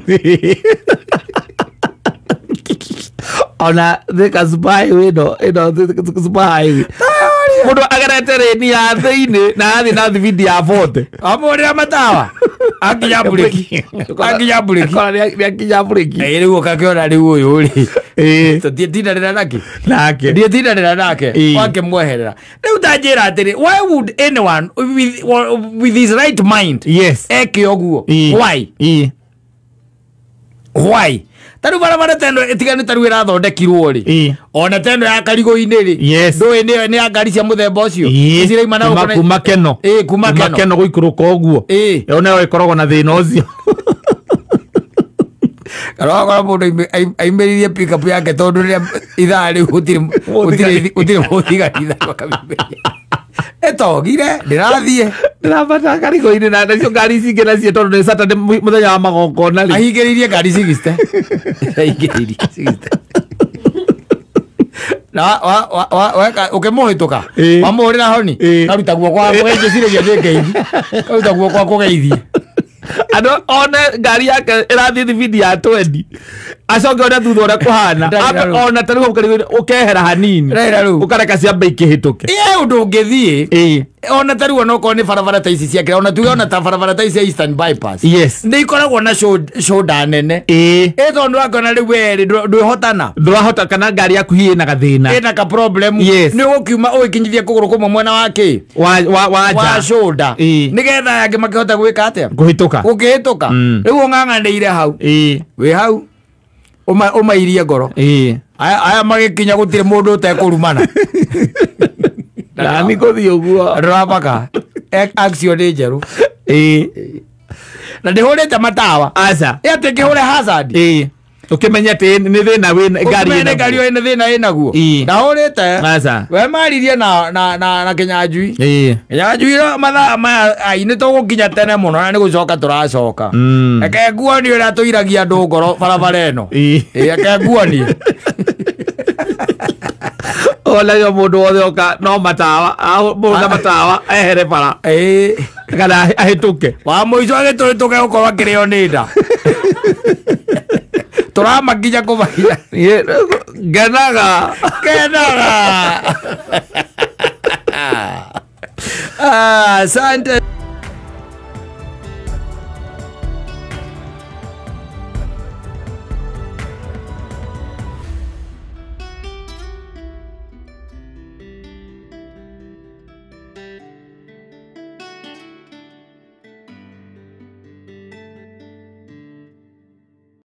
ona thika spy wino spy mundu agerete reni ya thiini na athi na thibidi ya 40 amurira matawa akinya buriki kona ni akinya buriki riu ukakiona riu uyu ri tutitindanira nake nditindanira nake wake mweherera riu tanjira atiri why would anyone with his right mind eke oguo why taru barabara tendo etigane taru irathondekirwo ri ona tendo ya karigo-inĩ ri ndũĩ nĩ ngari cia mũthemba ũcio iciraima na kuma keno gũikũrũka ũguo ĩyo nayo ĩkoragwo na thĩna ũcio karogora mũndũ aimĩrĩrie pick-up yake tondũ rĩrĩa ithaa rĩu gũtirĩ mũthigari ithaa kamĩmĩria etogire ndirathiĩ ndirabata karigo-inĩ na nacio ngari ici ingĩ nacio tondũ nĩ Saturday mũthenya wa magongona rĩ ahingĩrĩirie ngari 60 ahingĩrĩirie 60 na ukĩmũhĩtũka wamũhũrĩra honi karuta guoko kwa mwĩnjĩcirĩria ndĩngeithi karuta guoko kwa kũgeithie andũ one ngari yake ĩrathiĩ thibidi ya 20 acoke ona thutha ũrĩa kũhana ona ta rĩu ũkehera hanini ũkareka ciambe ikĩhĩtũke ũndũ ũngĩthiĩ ona ta rĩu onokorwo nĩ barabara ta ici ciakĩra ona tuge ona ta barabara ta ici cia Eastern Bypass nĩ ikoragwo na shoulder nene tondũ wakona rĩu werĩ ndwĩhotana kana ngari yaku hihi ĩna gathĩna ĩna ka problem nĩ ũgũkiuma ũgĩkinyithie kũgũrũ kũmwe mwena wa kĩ wa shoulder nĩgetha yake makĩhota gwĩka atĩa gũkĩhĩtũka rĩu ũng'ang'anĩire hau wĩ hau ũmairie ngoro aya magĩkinya gũtirĩ mũndũ ũtekũrumana nani gũthiĩ ũguo ndũramaka action nĩ njerũ na ndĩhũrĩte matawa aca atĩ ngĩhũre hazard ukimenya ati ni thina ngari ina thina inaguo ndahurite we maririe na Kinyanjui ro mathaa maya aini tugukinya tene muno na ni gucoka turacoka eke nguoni uria tuiragia andu ngoro barabara ino eke nguoni ola yo mundu wothe oka no matawa mundu matawa ehere bara kana ahituke wa muico agitulituke gukorwo akireo ni nda turamakinya kumaia ngenaga asante.